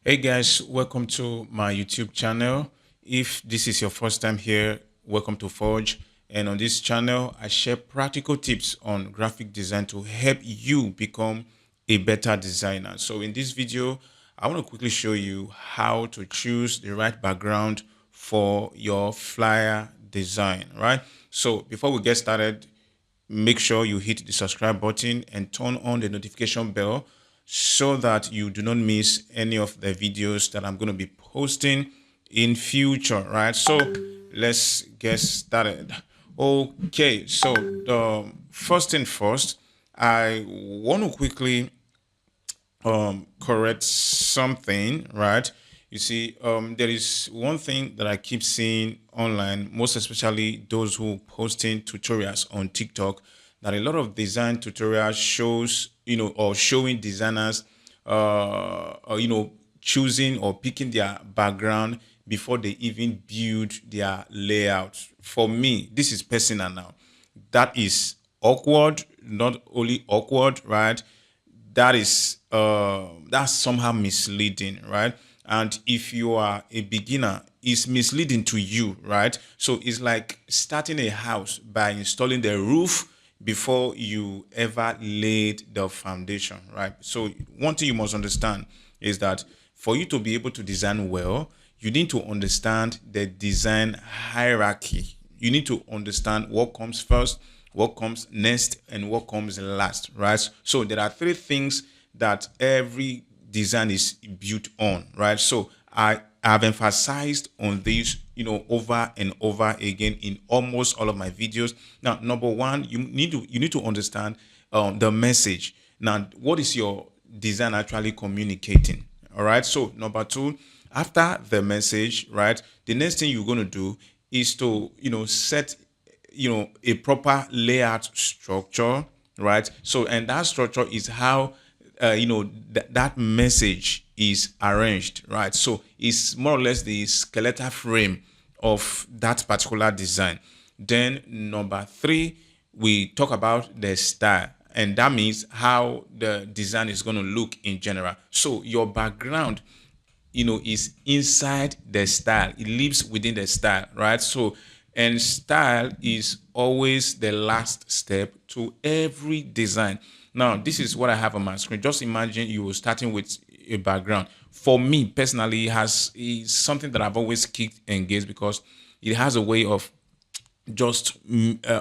Hey guys, welcome to my YouTube channel. If this is your first time here, welcome to Forge. And on this channel, I share practical tips on graphic design to help you become a better designer. So in this video, I want to quickly show you how to choose the right background for your flyer design, right? So before we get started, make sure you hit the subscribe button and turn on the notification bell so that you do not miss any of the videos that I'm going to be posting in future, right? So let's get started. Okay, so the first thing first, I want to quickly correct something, right? You see, there is one thing that I keep seeing online, most especially those who posting tutorials on TikTok, that a lot of design tutorials shows, or showing designers, choosing or picking their background before they even build their layout. For me, this is personal now. That is awkward, not only awkward, right? That's somehow misleading, right? And if you are a beginner, it's misleading to you, right? So it's like starting a house by installing the roof before you ever laid the foundation, right? So one thing you must understand is that for you to be able to design well, you need to understand the design hierarchy. You need to understand what comes first, what comes next, and what comes last, right? So there are three things that every design is built on, right? So I have emphasized on this, over and over again in almost all of my videos. Now, number one, you need to understand the message. Now, what is your design actually communicating? All right. So number two, after the message, right, the next thing you're going to do is to set a proper layout structure, right? So and that structure is how that message is arranged, right? So it's more or less the skeletal frame of that particular design. Then number three, we talk about the style, and that means how the design is going to look in general. So your background is inside the style. It lives within the style, right? So, and style is always the last step to every design. Now, this is what I have on my screen. Just imagine you were starting with a background. For me personally, is something that I've always kicked and gazed because it has a way of just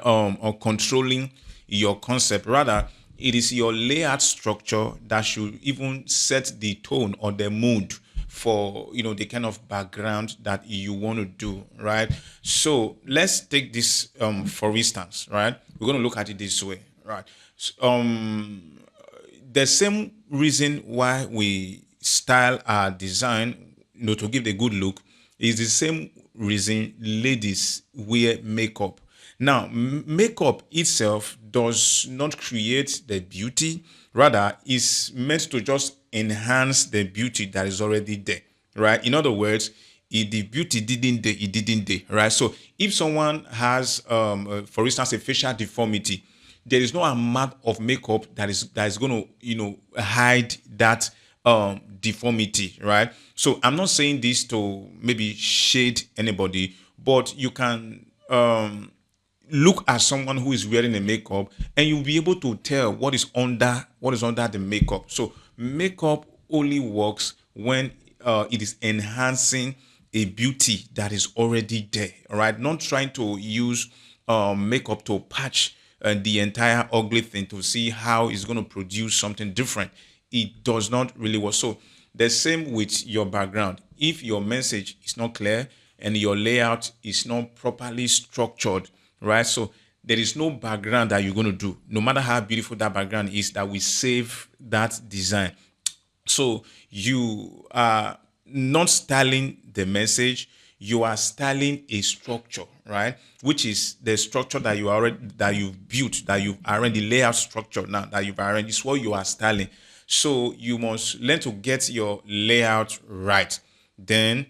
or controlling your concept. Rather, it is your layout structure that should even set the tone or the mood for the kind of background that you want to do, right? So let's take this for instance, right? We're going to look at it this way, right? The same reason why we style our design, to give the good look, is the same reason ladies wear makeup. Now, makeup itself does not create the beauty, rather, is meant to just enhance the beauty that is already there, right? In other words, if the beauty didn't there, it didn't there, right? So if someone has, for instance, a facial deformity, there is no amount of makeup that is going to hide that deformity, right? So I'm not saying this to maybe shade anybody, but you can look at someone who is wearing a makeup and you'll be able to tell what is under the makeup. So makeup only works when it is enhancing a beauty that is already there, all right? Not trying to use makeup to patch the entire ugly thing to see how it's going to produce something different. It does not really work. So the same with your background. If your message is not clear and your layout is not properly structured, right? So there is no background that you're going to do, no matter how beautiful that background is, that will save that design. So you are not styling the message, you are styling a structure, right? Which is the structure that you've built, that you've already layout structure now that you've arranged. It's what you are styling. So you must learn to get your layout right. Then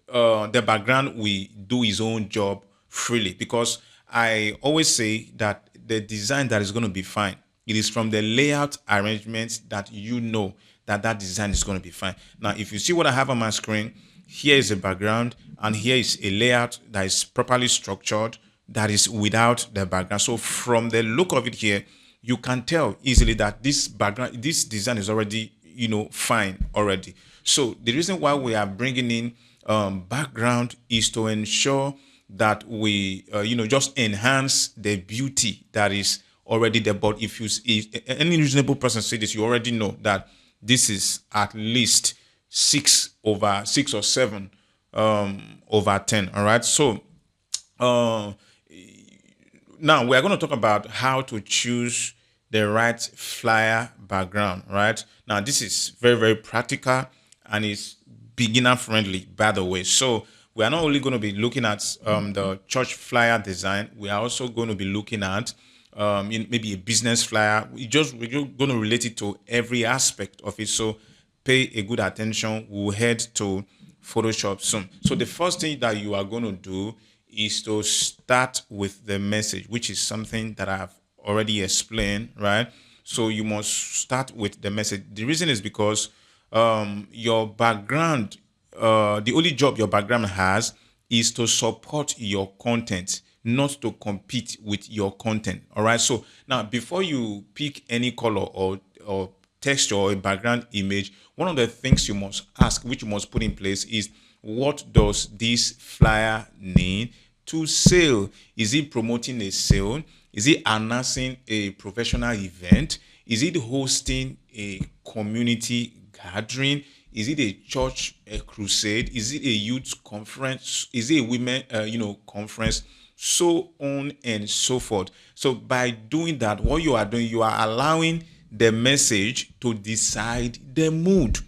the background will do his own job freely, because I always say that the design that is going to be fine, it is from the layout arrangements that that design is going to be fine. Now, if you see what I have on my screen, here is a background, and here is a layout that is properly structured, that is without the background. So from the look of it here, you can tell easily that this background, this design is already, fine already. So the reason why we are bringing in background is to ensure that we, just enhance the beauty that is already there. But if any reasonable person see this, you already know that this is at least 6 or 7 over 10. All right. So now we're going to talk about how to choose the right flyer background. Right now, this is very, very practical, and it's beginner friendly, by the way. So we are not only going to be looking at the church flyer design, we are also going to be looking at maybe a business flyer. We're just going to relate it to every aspect of it. So pay a good attention. We'll head to Photoshop soon. So the first thing that you are going to do is to start with the message, which is something that I've already explained, right? So you must start with the message. The reason is because your background, the only job your background has is to support your content, not to compete with your content. All right. So now, before you pick any color or texture or a background image, one of the things you must ask, which you must put in place, is what does this flyer need to sell? Is it promoting a sale? Is it announcing a professional event? Is it hosting a community gathering? Is it a church, a crusade? Is it a youth conference? Is it a women, conference? So on and so forth. So by doing that, what you are doing, you are allowing the message to decide the mood.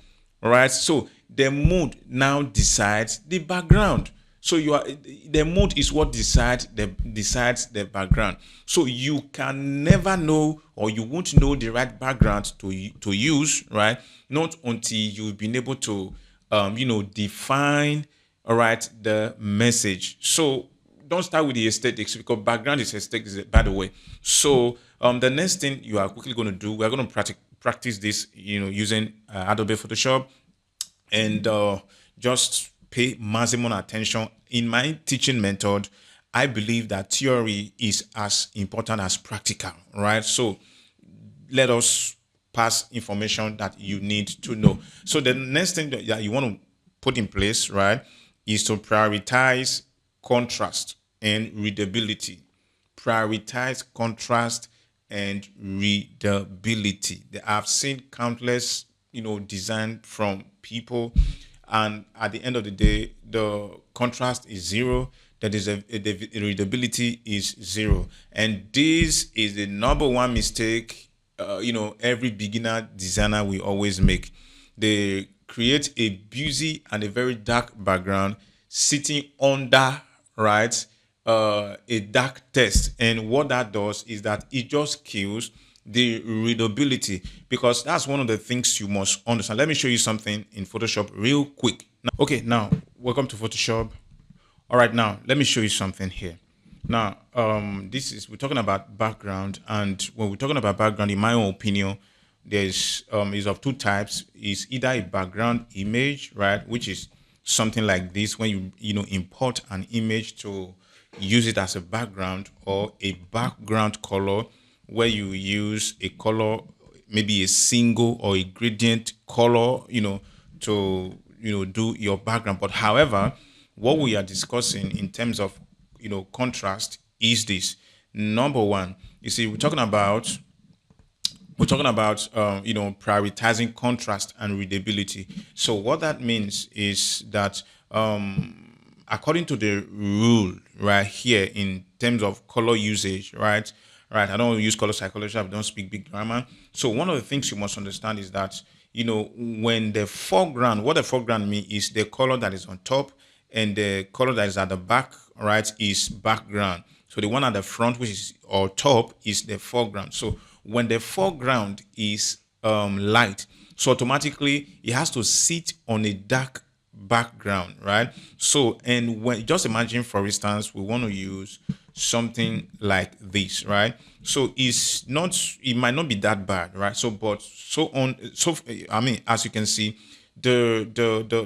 All right. So the mood now decides the background. So the mood is what decides the background. So you can never know, or you won't know the right background to use, right? Not until you've been able to define, all right, the message. So don't start with the aesthetics, because background is aesthetics, by the way. So the next thing you are quickly going to do, we're going to practice this, using Adobe Photoshop, and just pay maximum attention. In my teaching method, I believe that theory is as important as practical, right? So let us pass information that you need to know. So the next thing that you want to put in place, right, is to prioritize contrast and readability. Prioritize contrast and readability. I've seen countless, design from people, and at the end of the day, the contrast is zero. That is the readability is zero, and this is the number one mistake. Every beginner designer will always make. They create a busy and a very dark background sitting under, right, a dark text, and what that does is that it just kills the readability, because that's one of the things you must understand. Let me show you something in Photoshop real quick. Now, welcome to Photoshop. All right, now let me show you something here. Now, we're talking about background, and when we're talking about background, in my own opinion, there's is of two types. Is either a background image, right, which is something like this, when you import an image to use it as a background, or a background color, where you use a color, maybe a single or a gradient color, to do your background. But however, what we are discussing in terms of contrast is this. Number one, you see, we're talking about prioritizing contrast and readability. So what that means is that according to the rule right here in terms of color usage, right, I don't use color psychology, I don't speak big grammar. So one of the things you must understand is that when the foreground, what the foreground means is the color that is on top, and the color that is at the back, right, is background. So the one at the front, which is or top, is the foreground. So when the foreground is light, so automatically it has to sit on a dark background, right? So, and when, just imagine, for instance, we want to use something like this, right? So it might not be that bad, right? So, but so on, so I mean, as you can see, the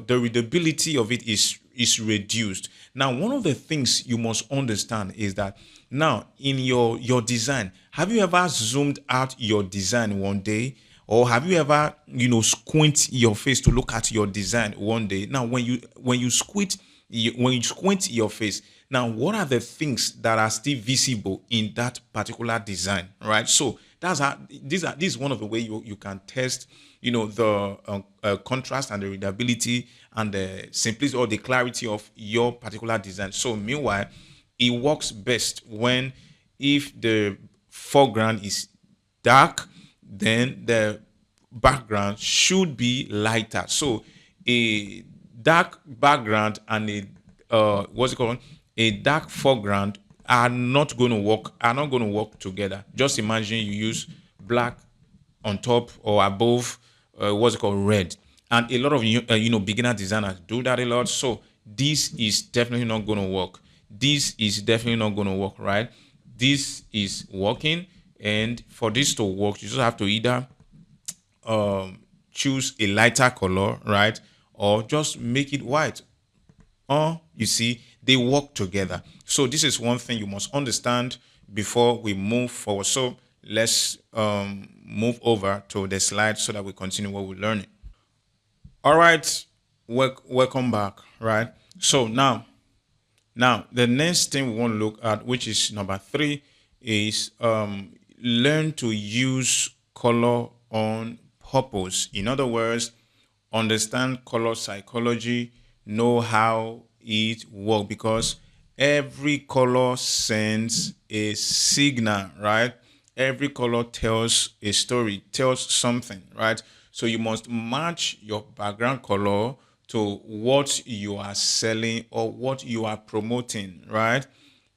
readability of it is reduced. Now, one of the things you must understand is that now in your design, have you ever zoomed out your design one day? Or have you ever, squint your face to look at your design one day? Now, when you squint your face, now what are the things that are still visible in that particular design, right? So that's how this is one of the way you can test, the contrast and the readability and the simplicity or the clarity of your particular design. So meanwhile, it works best when if the foreground is dark, then the background should be lighter. So a dark background and a what's it called? A dark foreground are not going to work together. Just imagine you use black on top or above what's it called, red, and a lot of beginner designers do that a lot. So this is definitely not going to work. This is definitely not going to work, right? This is working, and for this to work, you just have to either choose a lighter color, right, or just make it white. You see, they work together. So this is one thing you must understand before we move forward. So let's move over to the slide so that we continue what we're learning. All right, welcome back. Right. So now the next thing we want to look at, which is number 3, is learn to use color on purpose. In other words, understand color psychology, know how it works, because every color sends a signal, right? Every color tells a story, tells something, right? So you must match your background color to what you are selling or what you are promoting, right?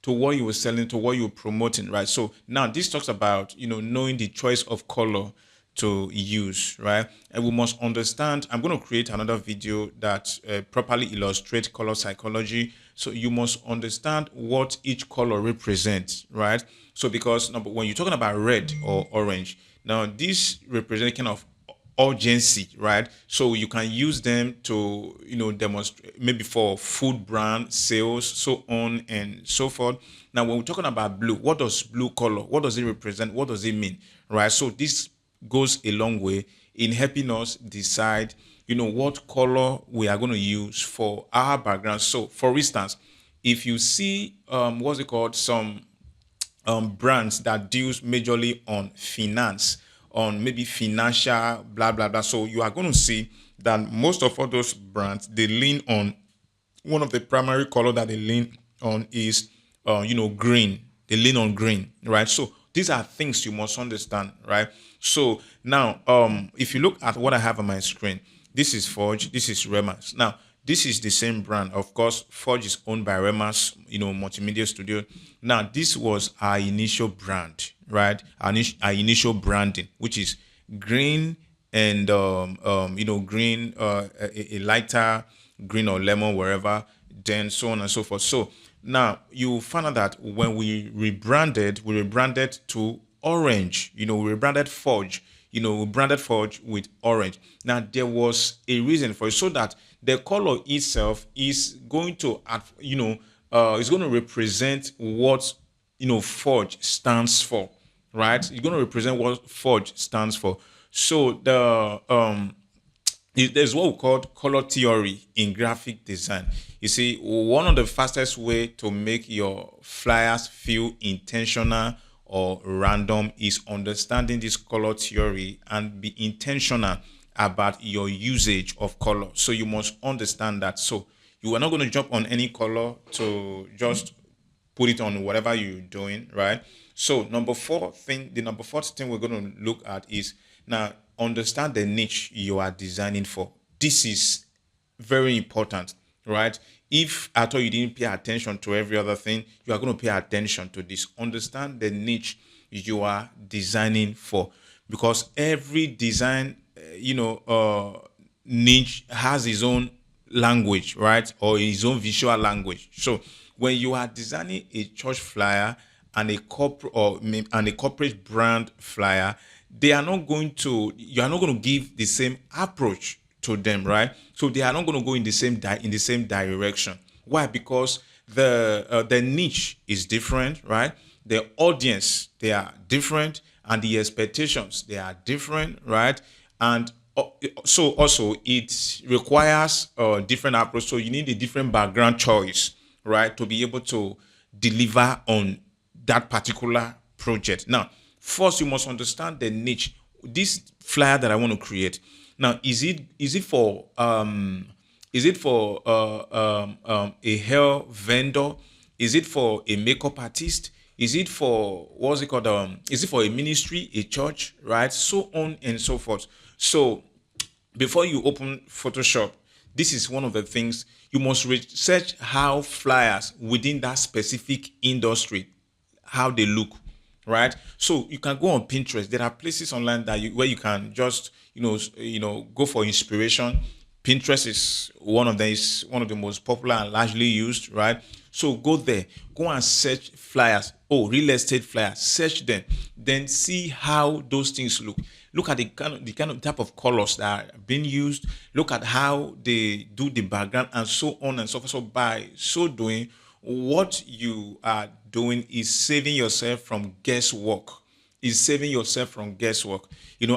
To what you were selling, to what you're promoting, right? So now this talks about, knowing the choice of color to use, right? And we must understand, I'm going to create another video that properly illustrates color psychology. So you must understand what each color represents, right? So because when you're talking about red or orange, now this represents kind of urgency, right? So you can use them to, demonstrate maybe for food brand sales, so on and so forth. Now, when we're talking about blue, what does blue color, what does it represent? What does it mean, right? So this goes a long way in helping us decide, what color we are going to use for our background. So, for instance, if you see, what's it called, some brands that deals majorly on finance, on maybe financial blah blah blah. So you are going to see that most of all those brands, they lean on one of the primary color that they lean on is green. They lean on green, right? So these are things you must understand, right? So now if you look at what I have on my screen, this is Forge, this is Remas. Now this is the same brand. Of course, Forge is owned by Remas, multimedia studio. Now this was our initial brand, right? Our initial branding, which is green and green, a lighter green or lemon, wherever, then so on and so forth. So now you find out that when we rebranded to orange. We rebranded Forge. We branded Forge with orange. Now there was a reason for it, so that the color itself is going to, is going to represent what Forge stands for, right? It's going to represent what Forge stands for. So there's what we call color theory in graphic design. You see, one of the fastest way to make your flyers feel intentional or random is understanding this color theory and be intentional about your usage of color. So you must understand that. So you are not going to jump on any color to just put it on whatever you're doing, right? So the number fourth thing we're going to look at is now understand the niche you are designing for. This is very important, right? If at all you didn't pay attention to every other thing, you are going to pay attention to this. Understand the niche you are designing for, because every design, niche has its own language, right? Or his own visual language. So When you are designing a church flyer and a corporate and a corporate brand flyer, they are not going to you are not going to give the same approach to them, right? So they are not going to go in the same direction. Why? Because the niche is different, right? The audience, they are different, and the expectations, they are different, right? And so also it requires a different approach. So you need a different background choice, right, to be able to deliver on that particular project. Now, first you must understand the niche. This flyer that I want to create now, is it for a hair vendor? Is it for a makeup artist? Is it for what's it called? Is it for a ministry, a church, right? So on and so forth. So before you open Photoshop, this is one of the things you must research how flyers within that specific industry, how they look, right? So you can go on Pinterest. There are places online where you can just go for inspiration. Pinterest is one of them. Is one of the most popular and largely used, right? So go there, go and search flyers. Oh, real estate flyers. Search them, then see how those things look. Look at the kind of type of colors that are being used. Look at how they do the background and so on and so forth. So by so doing, what you are doing is saving yourself from guesswork. Is saving yourself from guesswork.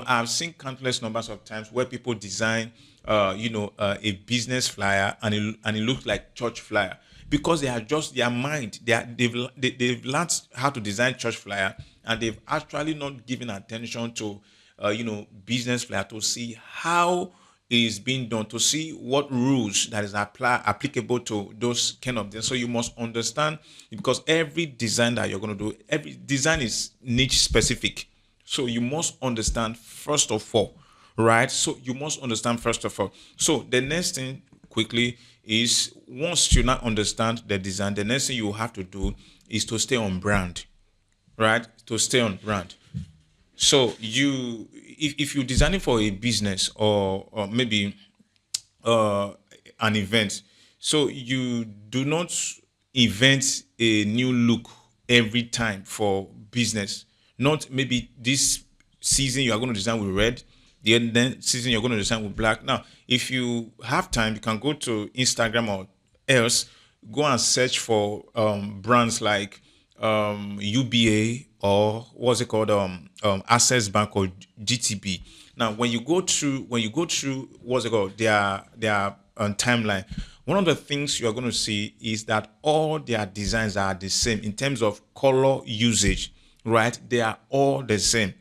I've seen countless numbers of times where people design, a business flyer and it looks like church flyer because they are just their mind. They've learned how to design church flyer and they've actually not given attention to, business flyer to see how it is being done, to see what rules that is applicable to those kind of things. So you must understand because every design that you're going to do, every design is niche specific. So you must understand first of all, right? So you must understand first of all. So the next thing quickly is once you now understand the design, the next thing you have to do is to stay on brand, right? To stay on brand. So if you're designing for a business or maybe an event, so you do not invent a new look every time for business. Not maybe this season you are going to design with red, the then season you're going to design with black. Now, if you have time, you can go to Instagram or else go and search for brands like UBA or what's it called Access Bank or GTB. Now, when you go through what's it called their timeline, one of the things you are going to see is that all their designs are the same in terms of color usage, right? They are all the same.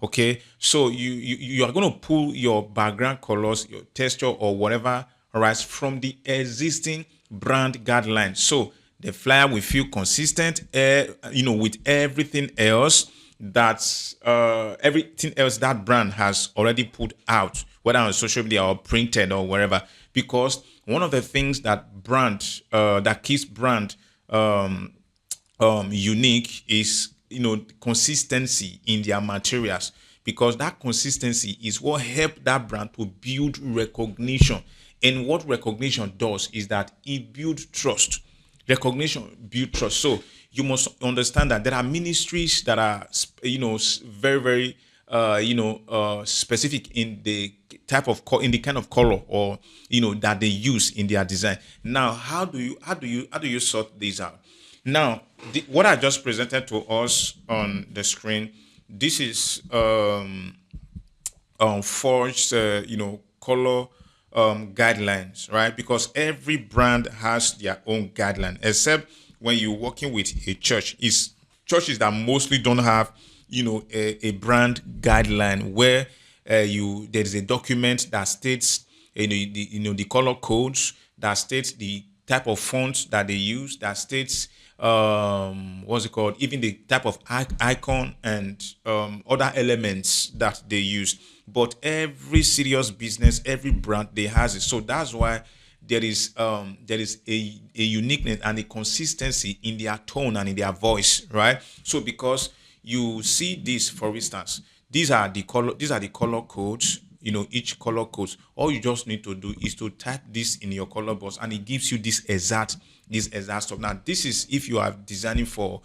Okay, so you are going to pull your background colors, your texture or whatever, right, from the existing brand guidelines. So the flyer will feel consistent, with everything else that brand has already put out, whether on social media or printed or wherever. Because one of the things that keeps brand unique is consistency in their materials, because that consistency is what helped that brand to build recognition. And what recognition does is that it builds trust. Recognition build trust. So you must understand that there are ministries that are very very specific in the in the kind of color or that they use in their design. Now, how do you sort these out? Now, what I just presented to us on the screen, this is forged, color guidelines, right? Because every brand has their own guideline, except when you're working with a church. Is churches that mostly don't have, a brand guideline where there is a document that states, the color codes, that states the type of fonts that they use, that states what's it called, even the type of icon and other elements that they use. But every serious business, every brand, they has it. So that's why there is a uniqueness and a consistency in their tone and in their voice, right? So because you see this, for instance, these are the color codes, each color codes. All you just need to do is to type this in your color box, and it gives you this exact stuff. Now, this is if you are designing for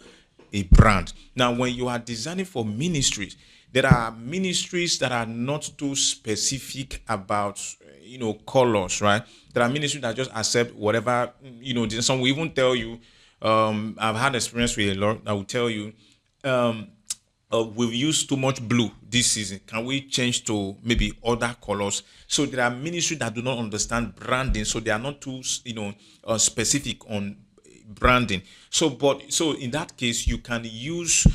a brand. Now, when you are designing for ministries, there are ministries that are not too specific about colors, right? There are ministries that just accept whatever. Some will even tell you. I've had experience with a lot that will tell you, we've used too much blue this season. Can we change to maybe other colors? So there are ministries that do not understand branding, so they are not too specific on branding. So in that case, you can use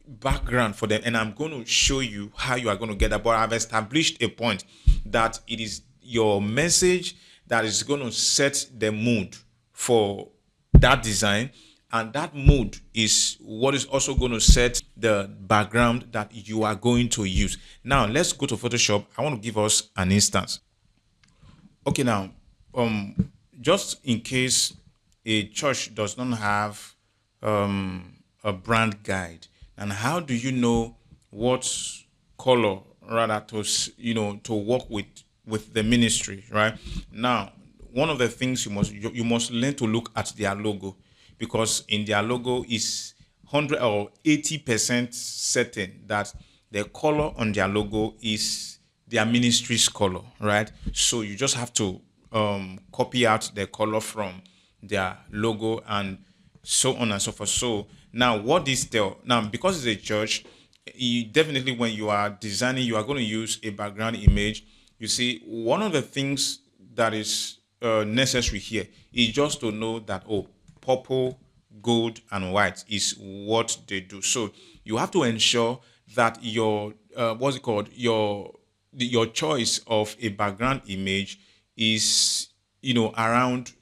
background for them, and I'm going to show you how you are going to get that. But I've established a point that it is your message that is going to set the mood for that design, and that mood is what is also going to set the background that you are going to use. Now let's go to Photoshop. I want to give us an instance. Okay, now just in case a church does not have a brand guide, and how do you know what color rather to work with the ministry, right? Now, one of the things you must learn to look at their logo, because in their logo is 100 or 80% certain that the color on their logo is their ministry's color, right? So you just have to copy out the color from their logo and so on and so forth. So now what this tell, now because it's a church, you definitely, when you are designing, you are going to use a background image. You see, one of the things that is necessary here is just to know that, purple, gold, and white is what they do. So you have to ensure that your your choice of a background image is around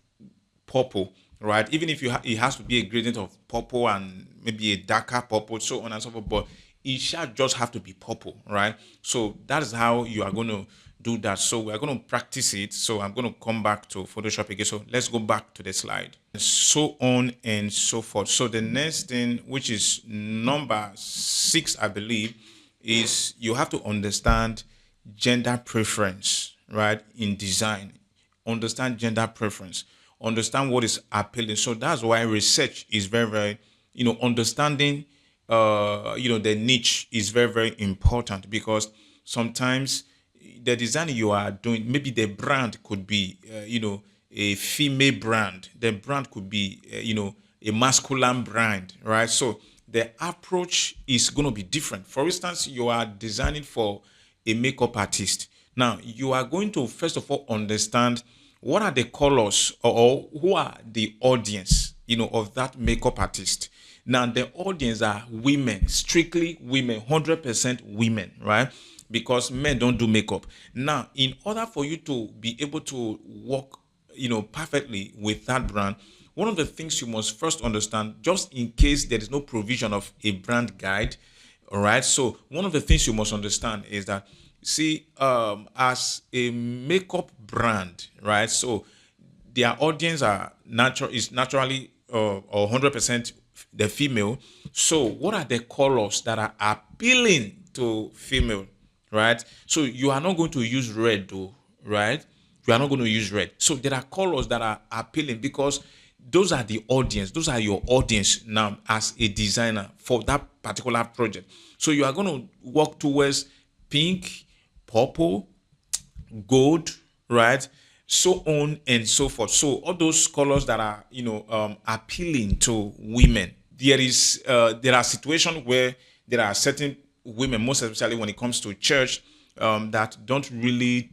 purple, right? Even if it has to be a gradient of purple and maybe a darker purple, so on and so forth, but it shall just have to be purple, right? So that is how you are going to do that. So we're going to practice it. So I'm going to come back to Photoshop again. So let's go back to the slide. So on and so forth. So the next thing, which is number 6, I believe, is you have to understand gender preference, right? In design, understand gender preference, understand what is appealing. So that's why research is very, very, understanding, the niche is very, very important, because sometimes the design you are doing, maybe the brand could be, a female brand. The brand could be, a masculine brand, right? So the approach is going to be different. For instance, you are designing for a makeup artist. Now, you are going to, first of all, understand what are the colors, or who are the audience, of that makeup artist. Now, the audience are women, strictly women, 100% women, right? Because men don't do makeup. Now, in order for you to be able to work, perfectly with that brand, one of the things you must first understand, just in case there is no provision of a brand guide, all right? So one of the things you must understand is that, see, as a makeup brand, right? So their audience is naturally or 100% the female. So what are the colors that are appealing to female, right? So you are not going to use red, though, right? You are not going to use red. So there are colors that are appealing, because those are the audience. Those are your audience now as a designer for that particular project. So you are going to work towards pink, purple, gold, right? So on and so forth. So all those colors that are, appealing to women. There are situations where there are certain women, most especially when it comes to church, that don't really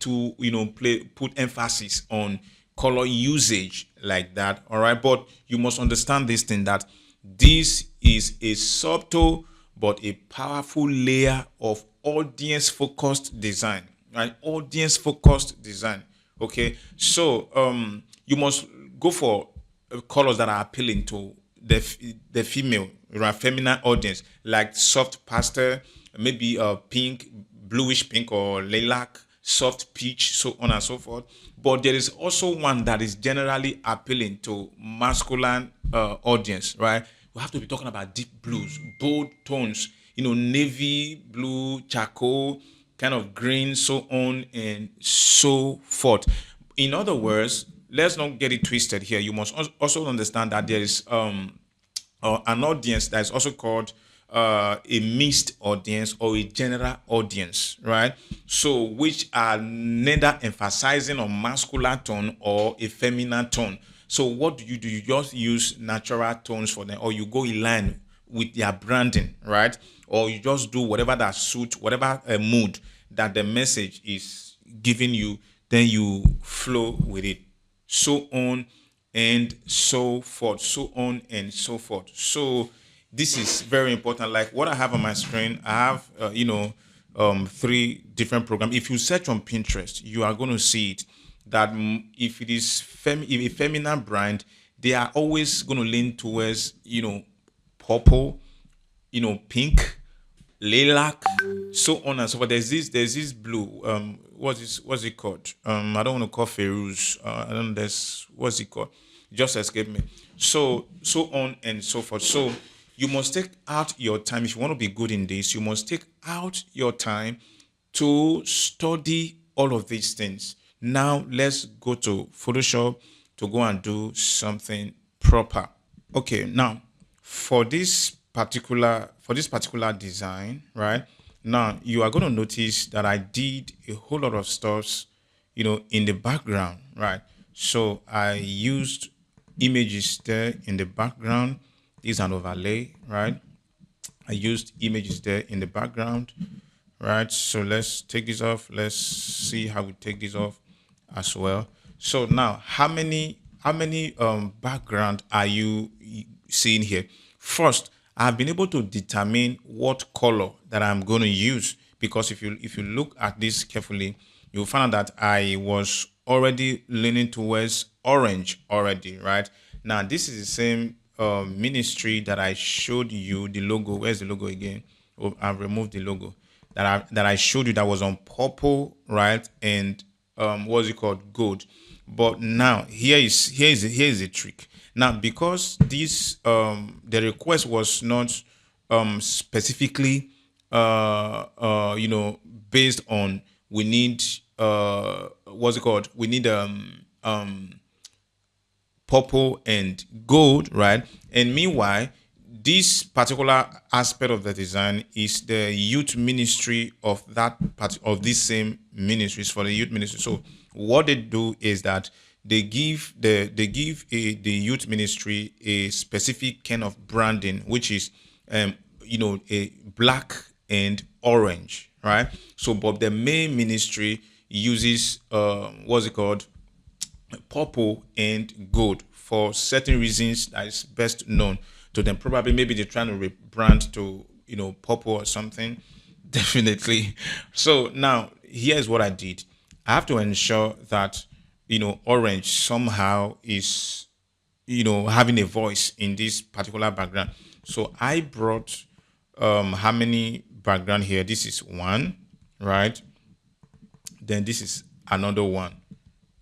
put emphasis on color usage like that. All right, but you must understand this thing, that this is a subtle but a powerful layer of audience focused design, right? Audience focused design. Okay, so you must go for colors that are appealing to the female, right, feminine audience, like soft pastel, maybe pink, bluish pink, or lilac, soft peach, so on and so forth. But there is also one that is generally appealing to masculine audience, right? We have to be talking about deep blues, bold tones, navy blue, charcoal, kind of green, so on and so forth. In other words, let's not get it twisted here. You must also understand that there is an audience that is also called a mixed audience or a general audience, right? So, which are neither emphasizing on masculine tone or a feminine tone. So, what do? You just use natural tones for them, or you go in line with their branding, right? Or you just do whatever that suits whatever mood that the message is giving you, then you flow with it, so on and so forth, so on and so forth. So this is very important. Like what I have on my screen, I have three different programs. If you search on Pinterest, you are going to see it that if it is if a feminine brand, they are always going to lean towards purple, pink, lilac, so on and so forth. There's this blue. What's it called? I don't want to call Feroz. I don't know. There's what's it called? Just escape me. So on and so forth. So you must take out your time if you want to be good in this. You must take out your time to study all of these things. Now let's go to Photoshop to go and do something proper. Okay, now for this particular design, right? Now you are going to notice that I did a whole lot of stuff, in the background, right? So I used images there in the background. This is an overlay, right? I used images there in the background, right? So let's take this off. Let's see how we take this off as well. So now, how many background are you seeing here? First, I've been able to determine what color that I'm going to use, because if you look at this carefully, you'll find out that I was already leaning towards orange already, right? Now this is the same ministry that I showed you the logo. Where's the logo again? Oh, I've removed the logo that I showed you that was on purple, right? And what's it called? Gold. But now here is the trick. Now because this the request was not specifically based on we need what's it called? We need purple and gold, right? And meanwhile, this particular aspect of the design is the youth ministry of that part of this same ministries for the youth ministry. So what they do is that they give the youth ministry a specific kind of branding, which is a black and orange, right? So but the main ministry uses what's it called, purple and gold, for certain reasons that is best known to them. Probably maybe they're trying to rebrand to purple or something. Definitely. So now here's what I did. I have to ensure that orange somehow is having a voice in this particular background. So I brought how many background here? This is one, right? Then this is another one,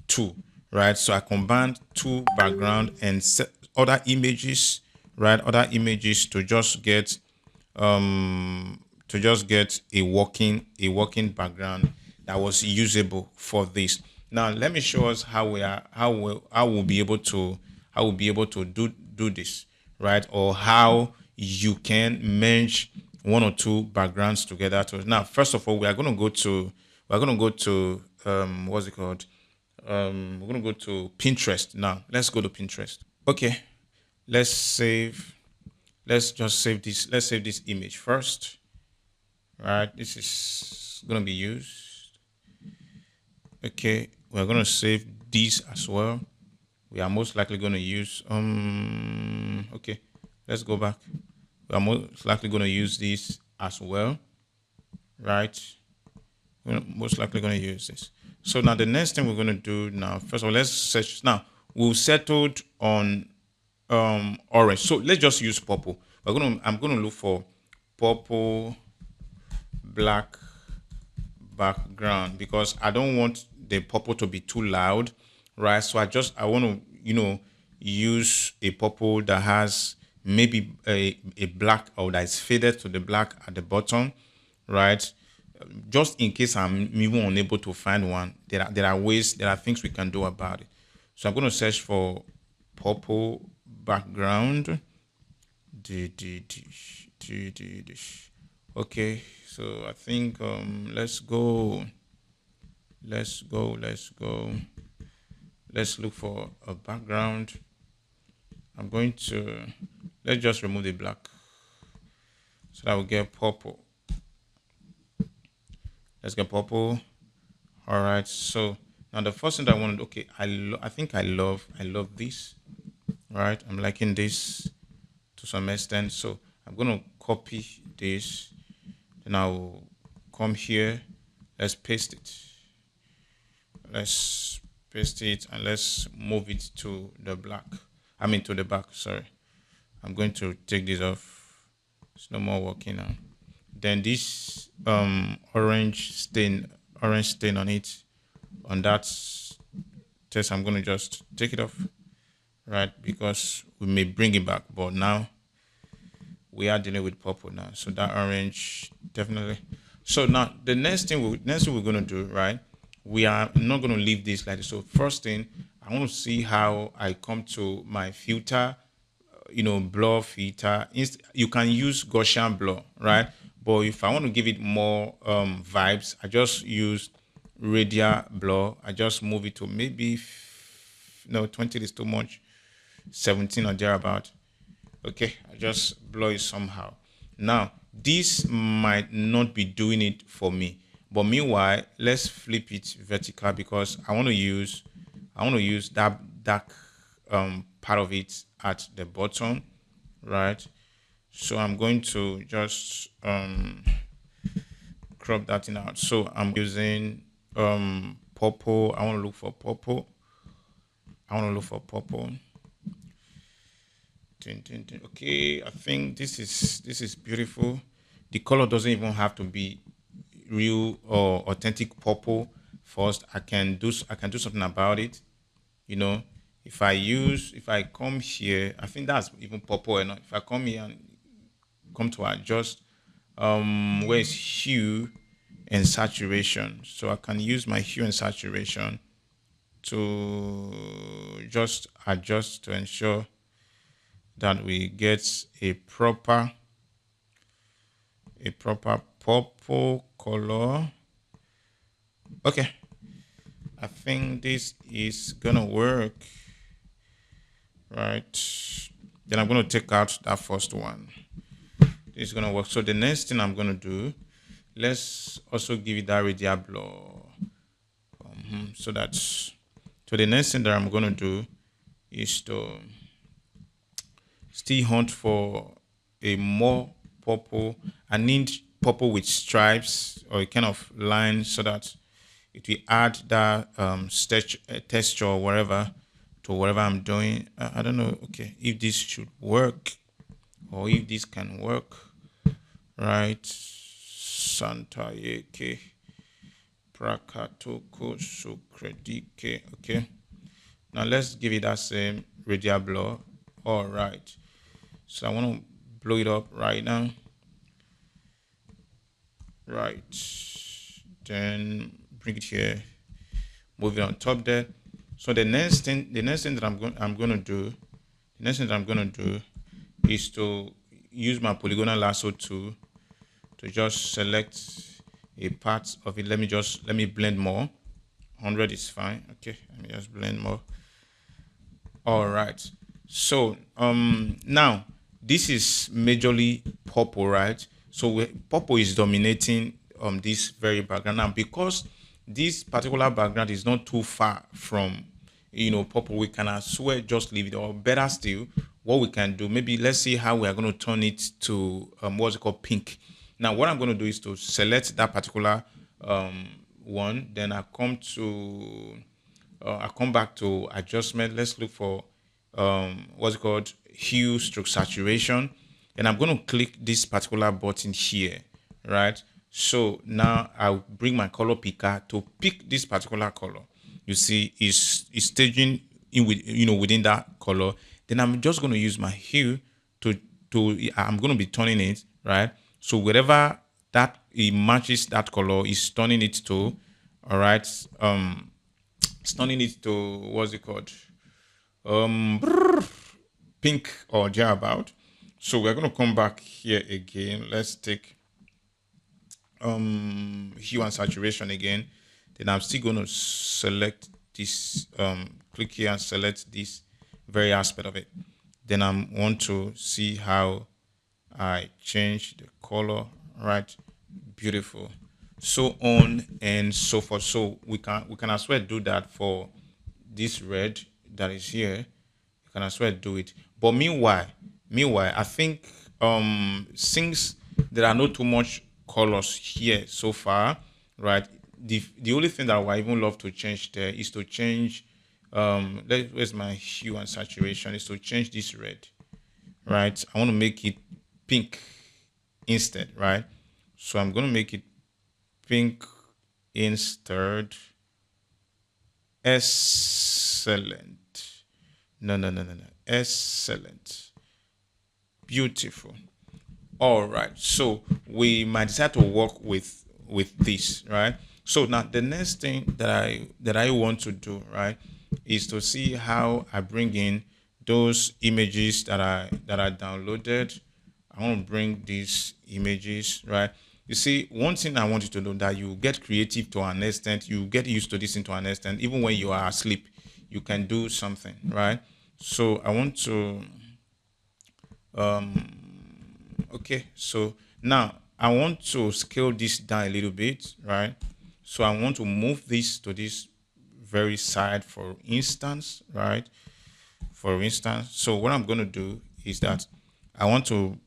two, right? So I combined two background and other images, right? Other images to just get a working background that was usable for this. Now let me show us how we'll be able to do this, right? Or how you can merge one or two backgrounds together. Now, first of all, we're gonna go to what's it called? We're gonna go to Pinterest. Now let's go to Pinterest. Okay, let's save. Let's just save this. Let's save this image first. Right, this is gonna be used. Okay, we're gonna save this as well. We are most likely gonna use okay, let's go back. We are most likely gonna use this as well, right? We're most likely gonna use this. So now the next thing we're gonna do now, first of all, let's search. Now we've settled on orange. So let's just use purple. I'm gonna look for purple black background because I don't want the purple to be too loud, right? So I want to use a purple that has maybe a black, or that is faded to the black at the bottom, right? just in case I'm even unable to find one, there are ways, there are things we can do about it. So I'm going to search for purple background. Okay, so I think let's go. Let's look for a background. I'm going to, let's just remove the black so that we get purple. Let's get purple. All right, so now the first thing that I wanted, okay, I think I love this. All right, I'm liking this to some extent. So I'm going to copy this. Then I'll come here. Let's paste it. Let's paste it and let's move it to the black. I mean to the back, sorry. I'm going to take this off. It's no more working now. Then this orange stain on it, on that test, I'm going to just take it off, right? Because we may bring it back, but now we are dealing with purple now. So that orange, definitely. So now the next thing we're going to do, right? We are not going to leave this like this. So first thing, I want to see how I come to my filter, blur filter. You can use Gaussian blur, right? But if I want to give it more vibes, I just use radial blur. I just move it to maybe, 20 is too much, 17 or thereabout. Okay, I just blur it somehow. Now, this might not be doing it for me. But meanwhile, let's flip it vertical because I want to use that dark part of it at the bottom, right? So I'm going to just crop that thing out. So I'm using purple. I want to look for purple. Okay, I think this is beautiful. The color doesn't even have to be real or authentic purple. First, I can do something about it. If I come here, I think that's even purple enough. If I come here and come to adjust where is hue and saturation, so I can use my hue and saturation to just adjust to ensure that we get a proper purple color. Okay, I think this is gonna work, right? Then I'm gonna take out that first one. This is gonna work. So the next thing I'm gonna do, let's also give it that radial blur. So the next thing that I'm gonna do is to still hunt for a more purple. I need purple with stripes or a kind of line so that it will add that texture or whatever to whatever I'm doing. I don't know, okay, if this should work or if this can work, right? Santa Yeke Prakatoko Sukredike. Okay, now let's give it that same radial blur. All right, so I want to blow it up right now. Right, then bring it here, move it on top there. So the next thing that I'm gonna do is to use my polygonal lasso tool to just select a part of it. Let me blend more. 100 is fine. Okay, let me just blend more. All right. So now this is majorly purple, right? So purple is dominating this very background. Now, because this particular background is not too far from purple, we can as well just leave it. Or better still, what we can do, maybe let's see how we are going to turn it to what's it called, pink. Now, what I'm going to do is to select that particular one. Then I come back to adjustment. Let's look for what's it called, hue stroke saturation. And I'm going to click this particular button here, right? So now I'll bring my color picker to pick this particular color. You see, it's staging in with within that color. Then I'm just going to use my hue to I'm going to be turning it, right? So wherever that it matches that color, is turning it to, all right, it's turning it to, what's it called, pink or thereabout. So we're going to come back here again. Let's take hue and saturation again. Then I'm still going to select this, click here and select this very aspect of it. Then I want to see how I change the color, right? Beautiful. So on and so forth. So we can as well do that for this red that is here. You can as well do it. But meanwhile, I think since there are not too much colors here so far, right? The only thing that I even love to change there is to change where's my hue and saturation, is to change this red, right? I want to make it pink instead, right? So I'm going to make it pink instead. Excellent. No. Excellent. Beautiful. All right. So we might decide to work with this, right? So now the next thing that I want to do, right, is to see how I bring in those images that I downloaded. I want to bring these images, right? You see, one thing I want you to know, that you get creative to an extent, you get used to this to an extent. Even when you are asleep, you can do something, right? So I want to, okay. So now I want to scale this down a little bit, right? So I want to move this to this very side, for instance, right? For instance, so what I'm going to do is that I want to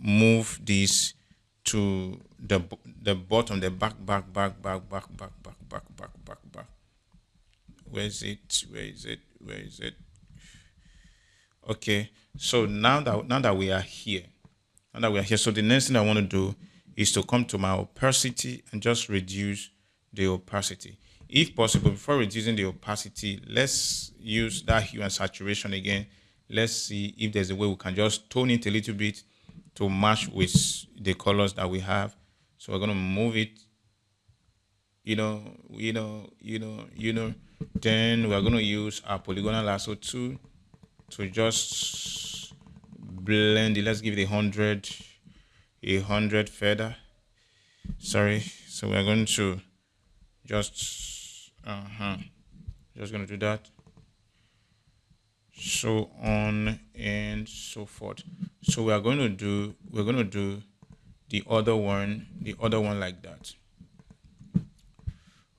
move this to the bottom, the back. Where is it? Okay. So now that we are here, so the next thing I want to do is to come to my opacity and just reduce the opacity. If possible, before reducing the opacity, let's use that hue and saturation again. Let's see if there's a way we can just tone it a little bit to match with the colors that we have. So we're going to move it, then we're going to use our polygonal lasso tool to just blend it. Let's give it 100 feather. Sorry. So we're going to just going to do that. So on and so forth. So we're going to do the other one like that.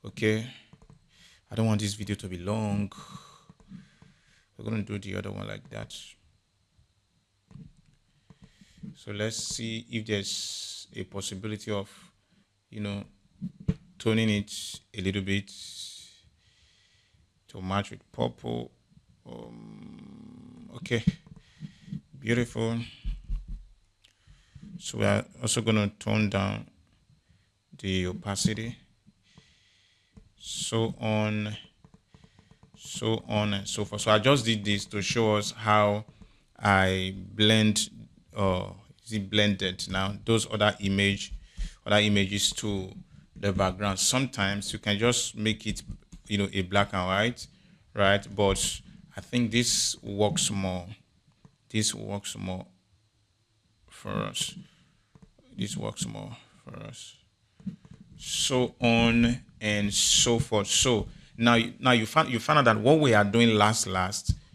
Okay. I don't want this video to be long. We're going to do the other one like that. So let's see if there's a possibility of, toning it a little bit to match with purple. Okay, beautiful. So we are also going to tone down the opacity. So on and so forth. So I just did this to show us how I blend, is it blended now, those other images to the background. Sometimes you can just make it, a black and white, right? But I think this works more. For us. So on and so forth. So now you find out that what we are doing last,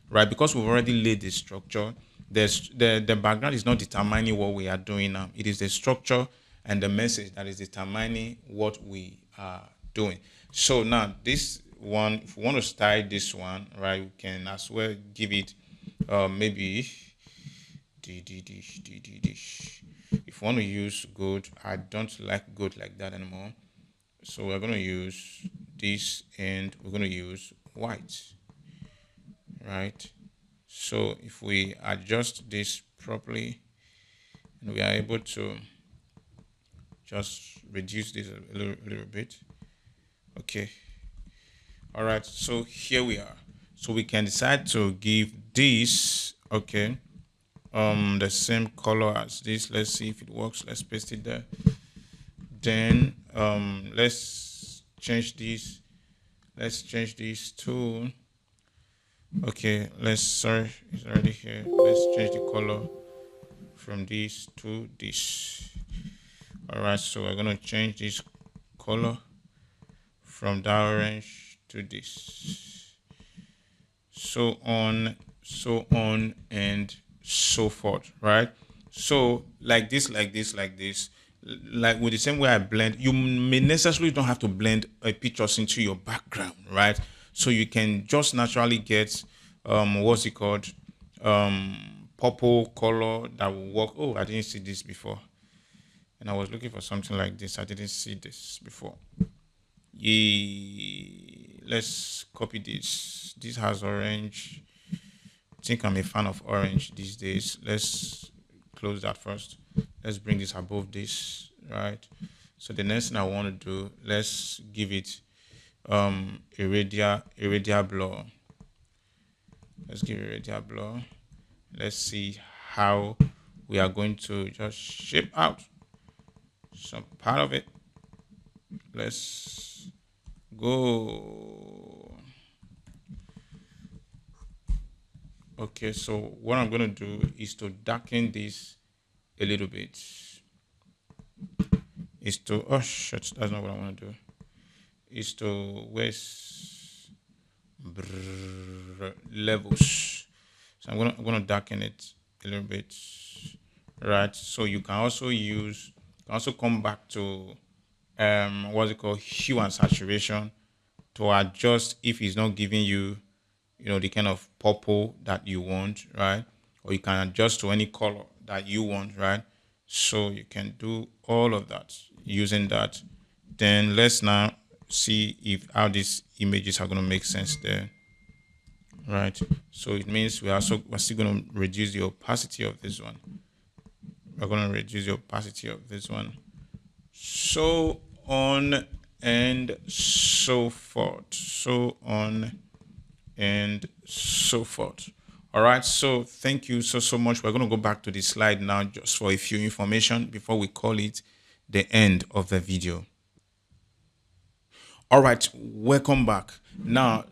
right? Because we've already laid the structure. The background is not determining what we are doing now. It is the structure and the message that is determining what we are doing. So now this one, if we want to style this one, right, we can as well give it maybe if we want to use gold. I don't like gold like that anymore. So we're going to use this, and we're going to use white, right? So if we adjust this properly, and we are able to just reduce this a little bit. Okay. All right. So here we are. So we can decide to give this, okay, the same color as this. Let's see if it works. Let's paste it there. Then let's change this. Let's change this to, okay, sorry, it's already here. Let's change the color from this to this. All right, so we're gonna change this color from that orange to this. So on, and so forth, right? So like this, like this, like this, like with the same way I blend, you may necessarily don't have to blend a pictures into your background, right? So you can just naturally get what's it called, purple color that will work. Oh, I didn't see this before, and I was looking for something like this. I didn't see this before. Yeah, let's copy this. This has orange. I think I'm a fan of orange these days. Let's close that first. Let's bring this above this, right? So the next thing I want to do, let's give it a radial blur. Let's give it a radial blur. Let's see how we are going to just shape out some part of it. Let's go. Okay, so what I'm going to do is to darken this a little bit. Is to, oh shit, that's not what I want to do. Is to levels. So I'm gonna darken it a little bit, right? So you can also come back to what's it called, hue and saturation, to adjust if it's not giving you, the kind of purple that you want, right? Or you can adjust to any color that you want, right? So you can do all of that using that. Then let's now see if how these images are going to make sense there, right? So it means we're still going to reduce the opacity of this one. We're going to reduce the opacity of this one, so on and so forth, so on and so forth. All right, so thank you so much. We're going to go back to the slide now just for a few information before we call it the end of the video. All right, welcome back. Now,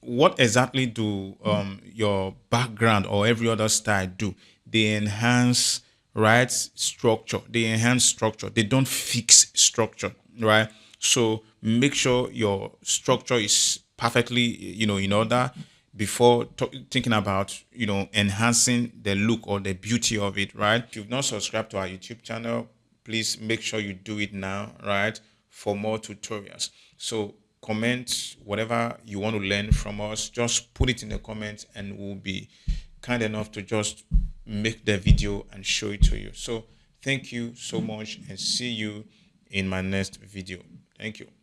what exactly do your background or every other style do? They enhance, right, structure. They enhance structure. They don't fix structure, right? So make sure your structure is perfectly, in order before thinking about, enhancing the look or the beauty of it, right? If you've not subscribed to our YouTube channel, please make sure you do it now, right? For more tutorials. So comment whatever you want to learn from us, just put it in the comments and we'll be kind enough to just make the video and show it to you. So thank you so much and see you in my next video. Thank you.